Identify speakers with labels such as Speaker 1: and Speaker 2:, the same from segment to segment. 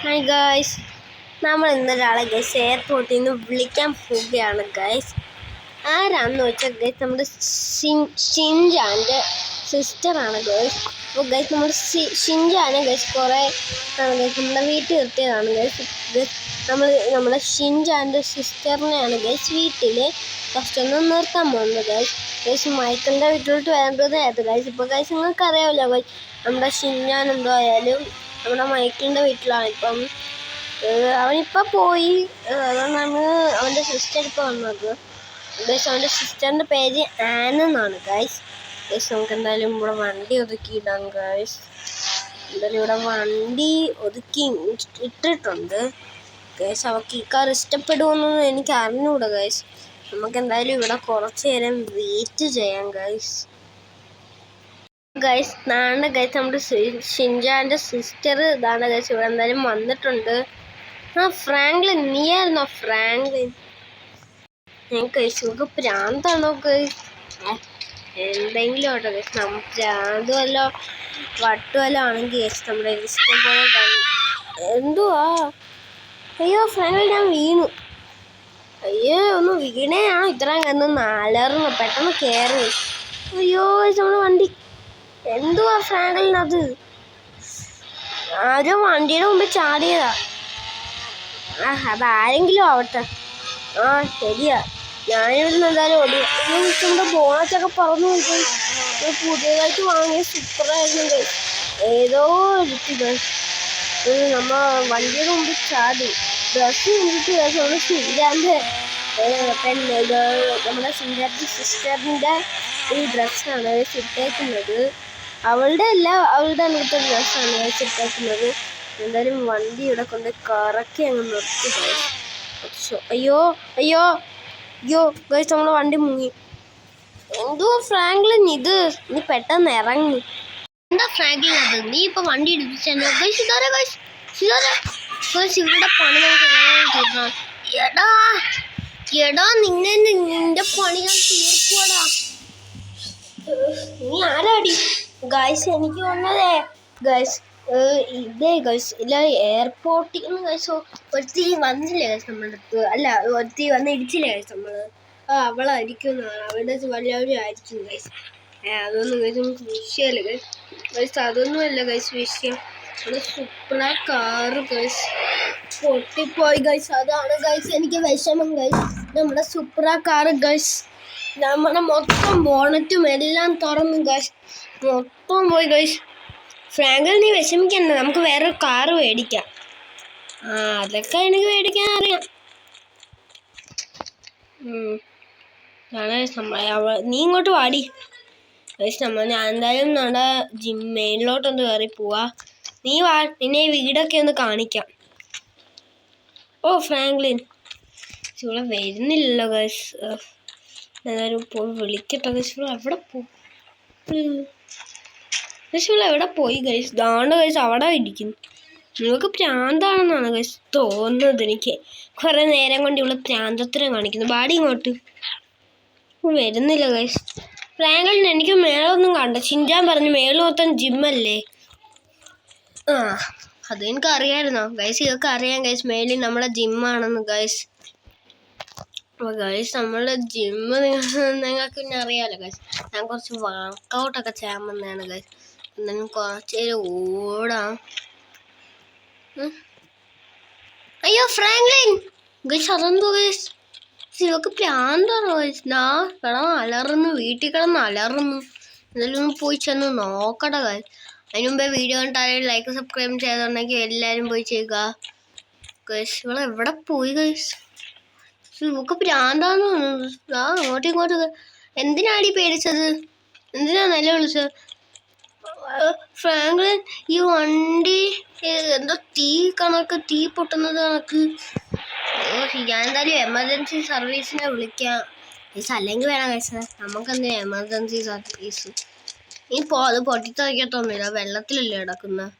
Speaker 1: Hi guys, നമ്മൾ ഇന്നൊരാളെ guys എയർപോർട്ടിൽ നിന്ന് വിളിക്കാൻ പോവുകയാണ് ഗൈസ്. ആരാന്ന് വെച്ചാൽ ഗൈസ് നമ്മുടെ ഷിൻജാൻ്റെ സിസ്റ്ററാണ് ഗൈസ്. അപ്പോൾ ഗൈസ് നമ്മൾ ഷിൻജാനെ ഗൈസ് കുറേ ഗൈസ് നമ്മുടെ വീട്ടിൽ നിർത്തിയതാണ് ഗൈസ്. നമ്മുടെ ഷിൻജാൻ്റെ സിസ്റ്ററിനെയാണ് ഗൈസ് വീട്ടിൽ ഫസ്റ്റ് ഒന്ന് നിർത്താൻ പോകുന്നത് ഗൈസ്. മൈക്കിളിൻ്റെ വീട്ടിലോട്ട് വരേണ്ടതായിരുന്നു ഗൈസ്. ഇപ്പോൾ ഗൈസ് നിങ്ങൾക്ക് അറിയാമല്ലോ ഗൈസ്, നമ്മുടെ ഷിൻജാൻ എന്തോ ആയാലും നമ്മുടെ മൈക്കിളിൻ്റെ വീട്ടിലാണ് ഇപ്പം. അവനിപ്പോൾ പോയി, അതുകൊണ്ടാണ് അവൻ്റെ സിസ്റ്റർ ഇപ്പോൾ വന്നത് ഗൈസ്. അവൻ്റെ സിസ്റ്ററിൻ്റെ പേര് ആൻ എന്നാണ് ഗൈസ്. നമുക്ക് എന്തായാലും ഇവിടെ വണ്ടി ഒതുക്കിയിടാം ഗൈസ്. എന്തായാലും ഇവിടെ വണ്ടി ഒതുക്കി ഇട്ടിട്ടുണ്ട് ഗൈസ്. അവൾക്ക് ഈ കാർ ഇഷ്ടപ്പെടുമെന്നൊന്നും എനിക്ക് അറിഞ്ഞൂടാ ഗൈസ്. നമുക്ക് എന്തായാലും ഇവിടെ കുറച്ച് നേരം വെയിറ്റ് ചെയ്യാം ഗൈസ്. ഗൈസ് ഇതാണ് ഗൈസ് നമ്മുടെ ഷിൻജാൻ്റെ സിസ്റ്റർ. ഇതാണ് ഗൈസ്, ഇവിടെ എന്തായാലും വന്നിട്ടുണ്ട്. Franklin, നീയായിരുന്നോ Franklin? ഗൈസ് നമുക്ക് പ്രാന്താണോ ഗൈസ്? എന്തെങ്കിലും ആട്ടോ ഗൈസ്, പ്രാന്ത് വല്ലോ വട്ടുവല്ലോ ആണെങ്കിൽ ഗൈസ് നമ്മുടെ ഇഷ്ടം പോലെ എന്തുവാ. അയ്യോ ഫ്രാങ്ക്ലിൻ, ഞാൻ വീണു. അയ്യോ ഒന്ന് വീണേയാണോ ഇത്രയും നാലറിഞ്ഞു പെട്ടെന്ന് കയറി. അയ്യോ ഗൈസ് നമ്മുടെ വണ്ടി എന്തുവാ ഫ്രാങ്ക്ലിനത്? ആരോ വണ്ടിയുടെ മുമ്പ് ചാടിയതാ. അതാരെങ്കിലും ആവട്ടെ. ശരിയാ, ഞാനിവിടുന്ന് എന്തായാലും ഓടി. നമ്മുടെ ബോണറ്റൊക്കെ പറന്നു പോയി. പുതിയതായിട്ട് വാങ്ങിയ സൂപ്പറായിരുന്നു. ഏതോ എടുത്ത് നമ്മ വണ്ടിയുടെ മുമ്പ് ചാടി. ഡ്രസ്സ് കണ്ടിട്ട് നമ്മുടെ ഷിൻജാൻ്റെ നമ്മുടെ ഷിൻജാൻ്റെ സിസ്റ്ററിൻ്റെ ഈ ഡ്രസ്സാണ് ഇട്ടേക്കുന്നത്. അവളുടെ അല്ല, അവളുടെ അങ്ങനത്തെ ഡ്രസ്സാണ് ഇട്ടേക്കുന്നത്. എന്തായാലും വണ്ടി ഇവിടെ കൊണ്ട് കറക്കി അങ്ങ് നിർത്തി ഗൈസ്. അയ്യോ അയ്യോ അയ്യോ ഗൈസ്, നമ്മളെ വണ്ടി മുങ്ങി. എന്തോ ഫ്രാങ്ക്ലിൻ ഇത്, നീ പെട്ടെന്ന് ഇറങ്ങി. എന്താ ഫ്രാങ്ക്ലിൻ അത്? നീ ഇപ്പൊ വണ്ടി ഇടിപ്പിച്ചോ ഗൈസ്. ഇതാരാ ഗൈസ്? ഇവിടെ പണി നമുക്ക് എടാ എടാ നിന്റെ പണി ഞാൻ തീർക്കുവാടാ. നീ ആരാടി ഗൈസ്? എനിക്ക് വന്നതേ ഗൈസ് ഇതേ ഗൈസ്, ഇല്ല എയർപോർട്ടിൽ നിന്ന് ഗൈസ് ഒരുത്തി വന്നില്ലേ ഗൈസ് നമ്മുടെ അടുത്ത്? അല്ല, ഒരുത്തി വന്ന് ഇടിച്ചില്ലേ ഗൈസ് നമ്മൾ? അവളായിരിക്കും, അവളുടെ വല്ലവരും ആയിരിക്കും ഗൈസ്. അതൊന്നും ഗൈസ് നമുക്ക് വിഷയമല്ല ഗൈസ്. ഗൈസ് അതൊന്നുമല്ല ഗൈസ് വിഷയം. നമ്മുടെ സൂപ്പർ കാറ് ഗൈസ് പൊട്ടിപ്പോയി ഗൈസ്. അതാണ് ഗൈസ് എനിക്ക് വിഷമം ഗൈസ്. നമ്മുടെ സൂപ്പർ കാറ് ഗൈസ്, നമ്മുടെ മൊത്തം ബോണറ്റും എല്ലാം തുറന്നു ഗൈസ്, മൊത്തം പോയി ഗൈസ്. ഫ്രാങ്ക്ലിൻ നീ വിഷമിക്കണ്ട, നമുക്ക് വേറൊരു കാറ് മേടിക്കാം. അതൊക്കെ എനിക്ക് മേടിക്കാൻ അറിയാം. നീ ഇങ്ങോട്ട് വാടി ഗൈസ്. ഞാൻ എന്തായാലും നമ്മുടെ മെയിനിലോട്ടൊന്ന് കയറി പോവാ. നീ വാ, നിന്നെ ഈ വീടൊക്കെ ഒന്ന് കാണിക്കാം. ഫ്രാങ്ക്ലിൻ ഇവിടെ വരുന്നില്ലല്ലോ ഗൈസ്. എന്തായാലും പോയി വിളിക്കട്ടെ ഗൈസ്. എവിടെ എവിടെ പോയി ഗൈസ്? ദാണ്ട് ഗൈസ് അവിടെ ഇരിക്കുന്നു. നിങ്ങൾക്ക് പ്രാന്താണെന്നാണ് ഗൈസ് തോന്നുന്നത്. എനിക്ക് കുറേ നേരം കൊണ്ട് ഇവിടെ പ്രാന്തത്തിനെ കാണിക്കുന്നു. ബാഡി ഇങ്ങോട്ട് വരുന്നില്ല ഗൈസ്. ഫ്രാങ്ക്ലിൻ എനിക്ക് മേളൊന്നും കണ്ട. ഷിൻജാൻ പറഞ്ഞു മേള് മൊത്തം ജിമ്മല്ലേ. അത് എനിക്ക് അറിയാമായിരുന്നോ ഗൈസ്? ഇതൊക്കെ അറിയാം ഗൈസ്, മേലിൽ നമ്മളെ ജിമ്മാണെന്ന് ഗൈസ്. അപ്പോൾ ഗൈസ് നമ്മളുടെ ജിമ്മ് നിങ്ങൾക്ക് പിന്നെ അറിയാമല്ലോ ഗൈസ്. ഞാൻ കുറച്ച് വർക്കൗട്ടൊക്കെ ചെയ്യാൻ വന്നതാണ് ഗൈസ്. എന്തായാലും കുറച്ച് നേരം ഓടാം. അയ്യോ ഫ്രാങ്ക്ലിൻ ഗൈസ്, അതെന്തോ ഗൈസ്? ഇവക്ക് പ്രാന്താണോ ഗൈസ്? അലറുന്നു, വീട്ടിൽ കിടന്ന് അലറുന്നു. എന്തായാലും ഒന്ന് പോയി ചെന്ന് നോക്കട്ടെ ഗൈസ്. അതിന് മുമ്പേ വീഡിയോ കണ്ടാലും ലൈക്ക് സബ്സ്ക്രൈബ് ചെയ്തിട്ടുണ്ടെങ്കിൽ എല്ലാവരും പോയി ചെയ്യുക ഗൈസ്. ഇവളെ എവിടെ പോയി ഗൈസ്? ഇവക്ക് പ്രാന്താന്ന് തോന്നുന്നു. അങ്ങോട്ടും ഇങ്ങോട്ടും. എന്തിനാടി പേടിച്ചത്? എന്തിനാ നിലവിളിച്ചത്? ഫ്രാങ്ക്ലിൻ ഈ വണ്ടി എന്തോ തീ കണക്ക്, തീ പൊട്ടുന്നത് കണക്ക്. ഞാൻ എന്തായാലും എമർജൻസി സർവീസിനെ വിളിക്കാം ഗൈസ്. അല്ലെങ്കിൽ വേണം ഗൈസ്, നമുക്കെന്തിനാ എമർജൻസി സർവീസ്? അത് പൊട്ടിത്തെറിക്കത്തൊന്നുമില്ല, വെള്ളത്തിലല്ലേ കിടക്കുന്നത്.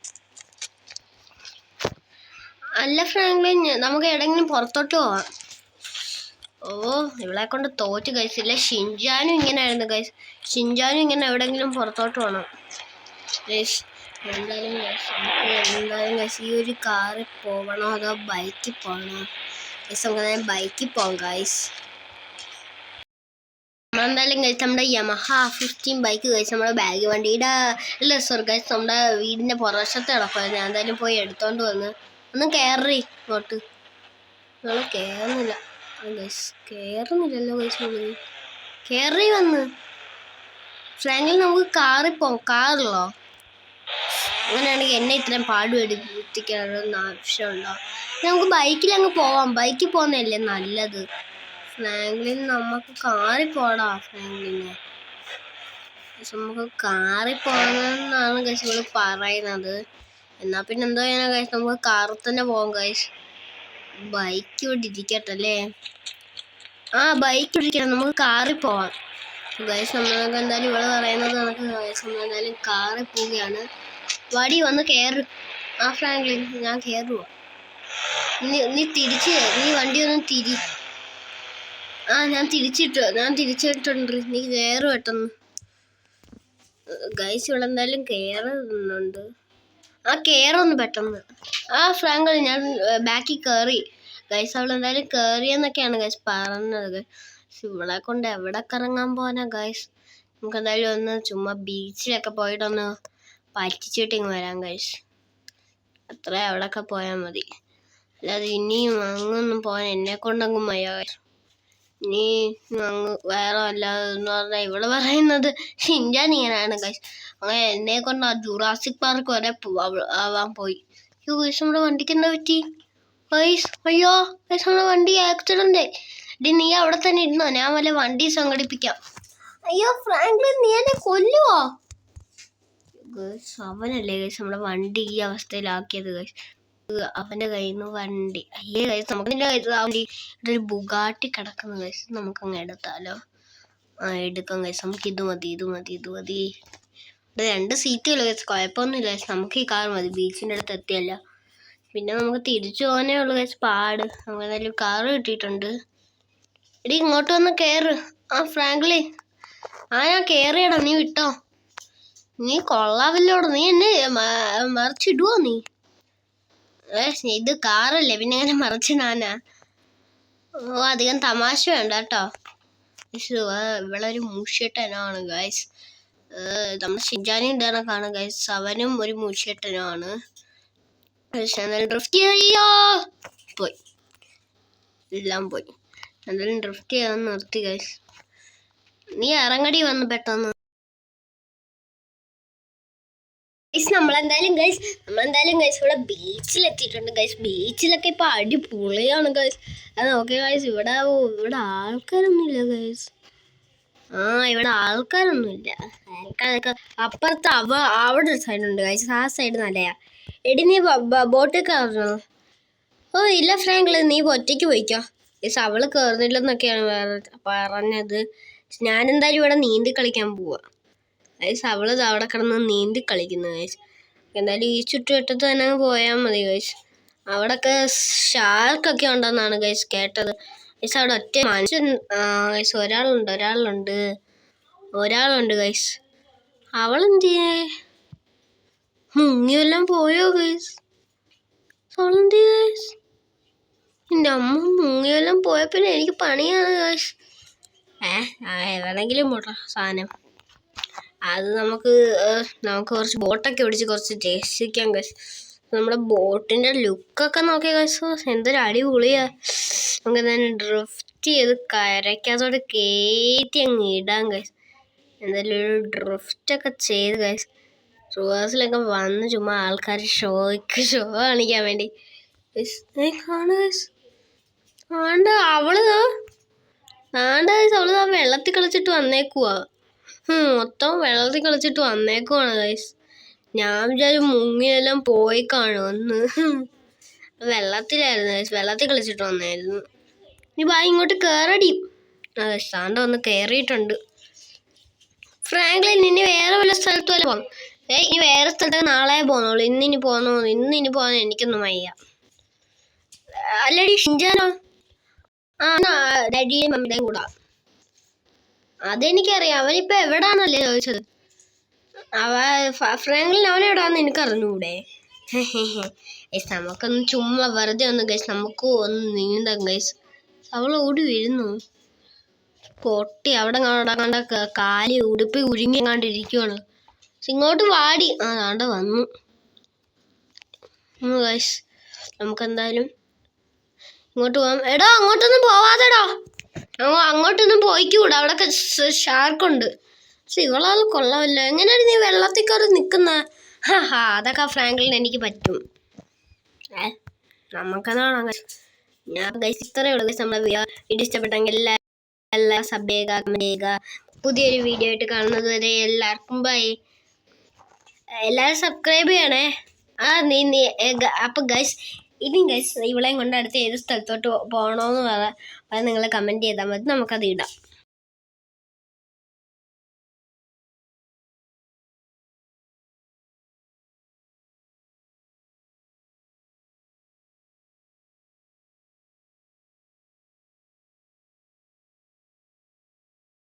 Speaker 1: അല്ല ഫ്രാങ്ക്ലിൻ, നമുക്ക് എവിടെയെങ്കിലും പുറത്തോട്ട് പോവാം. ഇവളെ കൊണ്ട് തോറ്റ് ഗൈസ്. ഇല്ല ഷിൻജാനും ഇങ്ങനെ ആയിരുന്നു ഗൈസ്. ഷിൻജാനും ഇങ്ങനെ എവിടെയെങ്കിലും പുറത്തോട്ട് പോകണം ഗൈസ്. എന്തായാലും ഈ ഒരു കാറിൽ പോകണോ അതോ ബൈക്കിൽ പോകണോ? നമുക്ക് ബൈക്കിൽ പോകാം ഗൈസ്. നമ്മളെന്തായാലും കഴിച്ച് നമ്മുടെ യമഹ 15 ബൈക്ക് കഴിച്ച് നമ്മുടെ ബാഗ് വണ്ടിയുടെ അല്ല ഗൈസ് നമ്മുടെ വീടിൻ്റെ പുറവശത്ത് കിടക്കുമായിരുന്നു. ഞാൻ എന്തായാലും പോയി എടുത്തോണ്ട് വന്ന് ഒന്ന് കയറി ഇങ്ങോട്ട്. നമ്മൾ കയറുന്നില്ല ഗൈസ്, കയറുന്നില്ലല്ലോ ഗൈസ്. നമ്മൾ കയറി വന്ന് ഫ്രാങ്കിൽ നമുക്ക് കാറിൽ പോകാം. കാറിലോ? അങ്ങനെയാണെങ്കിൽ എന്നെ ഇത്രയും പാടുപെടുത്തിക്കാനുള്ള ആവശ്യമുണ്ടോ? നമുക്ക് ബൈക്കിൽ അങ്ങ് പോവാം. ബൈക്കിൽ പോകുന്നതല്ലേ നല്ലത്. ഫ്രാങ്ക്ലിൻ നമുക്ക് കാറിൽ പോടാ. ഫ്രാങ്ക്ലിന് നമുക്ക് കാറിൽ പോകണമെന്നാണ് ഗൈസ് ഇവള് പറയുന്നത്. എന്നാൽ പിന്നെ എന്തോ ചെയ്യാനാ ഗൈസ്, നമുക്ക് കാറിൽ തന്നെ പോകാം ഗൈസ്. ബൈക്ക് ഇവിടെ ഇരിക്കട്ടല്ലേ? ബൈക്ക് ഇരിക്കട്ടെ, നമുക്ക് കാറിൽ പോവാം ഗൈസ്. നമ്മളൊക്കെ എന്തായാലും ഇവള് പറയുന്നത് നമുക്ക് ഗൈസ് നമ്മളെന്തായാലും കാറിൽ പോവുകയാണ്. വടി വന്ന് കയറ്. ഫ്രാങ്ക്ലിൻ ഞാൻ കയറുക. നീ വണ്ടി ഒന്ന് തിരി. ഞാൻ തിരിച്ചിട്ടുണ്ട്. നീ കയറ് പെട്ടെന്ന് ഗൈസ്. ഇവിടെ എന്തായാലും കയറുന്നുണ്ട്. കയറൊന്ന് പെട്ടെന്ന്. ഫ്രാങ്ക്ലിൻ ഞാൻ ബാക്കിൽ കയറി ഗൈസ്. അവളെന്തായാലും കയറിയെന്നൊക്കെയാണ് ഗൈസ് പറഞ്ഞത്. ഇവളെ കൊണ്ട് എവിടെ കറങ്ങാൻ പോകാനാ ഗൈസ്? നമുക്ക് എന്തായാലും ഒന്ന് ചുമ്മാ ബീച്ചിലൊക്കെ പോയിട്ടൊന്ന് പറ്റിച്ചിട്ടിങ് വരാം ഗൈസ്. അത്ര അവിടെയൊക്കെ പോയാൽ മതി. അല്ലാതെ ഇനിയും അങ്ങൊന്നും പോകാൻ എന്നെ കൊണ്ടങ്ങും വയ്യ ഗൈസ്. ഇനി അങ്ങ് വേറെ അല്ലാതെ എന്ന് പറഞ്ഞാൽ ഇവള് പറയുന്നത് ഷിൻചാനിയനാണ് ഗൈസ്. അങ്ങനെ എന്നെ കൊണ്ട് ജുറാസിക് പാർക്ക് വരെ ആവാൻ പോയി. ഗൈസ് നമ്മുടെ വണ്ടിക്ക് എന്താ പറ്റി ഗൈസ്? അയ്യോ ഗൈസ് നമ്മുടെ വണ്ടി ആക്സിഡന്റ്. നീ അവിടെ തന്നെ ഇരുന്നോ, ഞാൻ വല്ല വണ്ടി സംഘടിപ്പിക്കാം. അയ്യോ ഫ്രാങ്ക്ലിൻ നീ എന്നെ കൊല്ലുവോ? ഗൈസ് അവനല്ലേ ഗൈസ് നമ്മുടെ വണ്ടി ഈ അവസ്ഥയിലാക്കിയത് ഗൈസ്. അവന്റെ കയ്യിൽ നിന്ന് വണ്ടി. അയ്യേ ഗൈസ് നമുക്ക് വണ്ടി ഇവിടെ ഒരു ബുഗാട്ടി കിടക്കുന്ന ഗൈസ്. നമുക്കങ്ങ് എടുത്താലോ? എടുക്കാം ഗൈസ്. നമുക്ക് ഇത് മതി. ഇവിടെ 2 സീറ്റുകൾ ഗൈസ്. കുഴപ്പമൊന്നുമില്ല ഗൈസ്. നമുക്ക് ഈ കാർ മതി. ബീച്ചിൻ്റെ അടുത്ത് എത്തിയല്ല. പിന്നെ നമുക്ക് തിരിച്ചു പോകാനേ ഉള്ളൂ ഗൈസ് പാട്. നമുക്ക് എന്തായാലും കാറ് കിട്ടിയിട്ടുണ്ട്. എടി ഇങ്ങോട്ട് വന്ന് കയറ്. ഫ്രാങ്ക്ലിൻ ഞാൻ കയറിയടാ, നീ വിട്ടോ. നീ കൊള്ളാവില്ലോട്. നീ എന്നെ മറിച്ചിടുവോ നീ? ഇത് കാറല്ലേ, പിന്നെ എങ്ങനെ മറിച്ചിടാനാ? അധികം തമാശ വേണ്ട കേട്ടോ. ഇവളൊരു മൂഷിട്ടനാണ് ഗൈസ്. നമ്മുടെ ഷിൻചാനി ഇടണക്കാണ് ഗൈസ്. അവനും ഒരു മൂഷിട്ടനുമാണ്. ഡ്രിഫ്റ്റ് ചെയ്യോ? പോയി, എല്ലാം പോയി. എന്തായാലും ഡ്രിഫ്റ്റ് ചെയ്യാൻ നിർത്തി ഗൈസ്. നീ ഇറങ്ങടി വന്ന് പെട്ടെന്ന്. നമ്മളെന്തായാലും ഗൈസ് ഇവിടെ ബീച്ചിലെത്തിയിട്ടുണ്ട് ഗൈസ്. ബീച്ചിലൊക്കെ ഇപ്പൊ അടിപൊളിയാണ് ഗൈസ്. അത് നോക്കിയ ഗൈസ് ഇവിടെ ആൾക്കാരൊന്നുമില്ല ഗൈസ്. ഇവിടെ ആൾക്കാരൊന്നുമില്ല. ആൾക്കാരൊക്കെ അപ്പുറത്ത് അവിടെ ഒരു സൈഡുണ്ട് ഗൈസ്. ആ സൈഡ് നല്ലയാ. എടി നീ ബോട്ടിൽ കയറണോ? ഇല്ല ഫ്രാങ്ക്ലിൻ നീ ഒറ്റയ്ക്ക് പോയിക്കോ ഗൈസ്. അവള് കയറുന്നില്ലെന്നൊക്കെയാണ് പറഞ്ഞത്. ഞാനെന്തായാലും ഇവിടെ നീന്തി കളിക്കാൻ പോവാ ഗൈസ്. അവള് അവിടെ കിടന്ന് നീന്തി കളിക്കുന്നു ഗൈസ്. എന്തായാലും ഈ ചുറ്റുവട്ടത്ത് തന്നെ പോയാൽ മതി ഗൈസ്. അവിടെയൊക്കെ ഷാർക്കൊക്കെ ഉണ്ടെന്നാണ് ഗൈസ് കേട്ടത് ഗൈസ്. അവിടെ ഒറ്റ മനുഷ്യൻ ഗൈസ് ഒരാളുണ്ട് ഗൈസ്. അവളെന്തിയേ? മുങ്ങിയെല്ലാം പോയോ ഗൈസ്? അവളെന്തി ഗൈസ്? എൻ്റെ അമ്മ മുങ്ങിയെല്ലാം പോയ പിന്നെ എനിക്ക് പണിയാണ് ഗൈസ്. എവിടെങ്കിലും പോട്ടെ സാധനം. അത് നമുക്ക് കുറച്ച് ബോട്ടൊക്കെ പിടിച്ച് കുറച്ച് രസിക്കാം ഗൈസ്. നമ്മുടെ ബോട്ടിൻ്റെ ലുക്കൊക്കെ നോക്കിയ ഗൈസ് എന്തൊരു അടിപൊളിയാ. നമുക്ക് തന്നെ ഡ്രിഫ്റ്റ് ചെയ്ത് കരയ്ക്കകത്തോട്ട് കയറ്റി അങ്ങ് ഇടാം ഗൈസ്. എന്തായാലും ഒരു ഡ്രിഫ്റ്റൊക്കെ ചെയ്ത് ഗൈസ്. റിവേഴ്സിലൊക്കെ വന്ന് ചുമ്മാ ആൾക്കാർ ഷോ കാണിക്കാൻ വേണ്ടി അവള് വെള്ളത്തിൽ കളിച്ചിട്ട് വന്നേക്കുവാ. മൊത്തം വെള്ളത്തിൽ കളിച്ചിട്ട് വന്നേക്കുവാണ് ഗൈസ്. ഞാൻ വിചാരിച്ചു മുങ്ങിയെല്ലാം പോയി കാണുമെന്ന്. വെള്ളത്തിലായിരുന്നു ഗൈസ്. വെള്ളത്തിൽ കളിച്ചിട്ട് വന്നായിരുന്നു. നീ ഇങ്ങോട്ട് കയറടി. ശാന്ത ഒന്ന് കയറിയിട്ടുണ്ട്. ഫ്രാങ്ക്ലിൻ ഇനി വേറെ വല്ല സ്ഥലത്ത് വല്ല പോകാം. ഇനി വേറെ സ്ഥലത്തൊക്കെ നാളെ പോന്നോളൂ. ഇന്നിനി പോകാൻ എനിക്കൊന്നും വയ്യ. അല്ലടി ഷിൻചാനോ? ഡാഡിയും മമ്മിയുടെയും കൂടാ. അതെനിക്കറിയാം. അവനിപ്പോ എവിടാന്നല്ലേ ചോദിച്ചത്. ഫ്രാങ്ക്ലിൻ അവനെ ഇടാന്ന് എനിക്ക് അറിഞ്ഞൂടെ? ഗൈസ് നമുക്കൊന്ന് ചുമ്മാ വെറുതെ ഒന്ന് ഗൈസ് നമുക്ക് ഒന്ന് നീന്താം ഗൈസ്. അവൾ ഓടി വരുന്നു പൊട്ടി അവിടെ കണ്ട കാലി ഉടുപ്പ് ഉരുങ്ങി കണ്ടിരിക്കുവാണ്. ഇങ്ങോട്ട് വാടി. താണ്ട വന്നു ഗൈസ്. നമുക്കെന്തായാലും ഇങ്ങോട്ട് പോവാം. എടാ അങ്ങോട്ടൊന്നും പോവാതെടാ, അങ്ങോട്ടൊന്നും പോയിക്കൂടാ, അവിടെ ഷാർക്കുണ്ട്. പക്ഷെ ഇവളാൾ കൊള്ളാമല്ലോ. എങ്ങനെയാണ് നീ വെള്ളത്തിൽ കയറി നിൽക്കുന്ന? അതൊക്കെ ഫ്രാങ്ക്ലിന് എനിക്ക് പറ്റും. നമുക്കെന്താണ് ഞാൻ ഗൈസ് ഇത്രയേ ഉള്ളൂ ഗൈസ്. നമ്മുടെ വീഡിയോ ഇഷ്ടപ്പെട്ടെങ്കിൽ എല്ലാ സബ് ചെയ്യുക, കമന്റ് ചെയ്യുക. പുതിയൊരു വീഡിയോ ആയിട്ട് കാണുന്നത് വരെ എല്ലാവർക്കും ബൈ. എല്ലാവരും സബ്സ്ക്രൈബ് ചെയ്യണേ. അപ്പം ഗൈസ് ഇനി ഗൈസ് ഇവളെയും കൊണ്ട് അടുത്ത് ഏത് സ്ഥലത്തോട്ട് പോകണമെന്ന് പറയാൻ നിങ്ങൾ കമൻറ്റ് ചെയ്താൽ മതി, നമുക്കത് ഇടാം.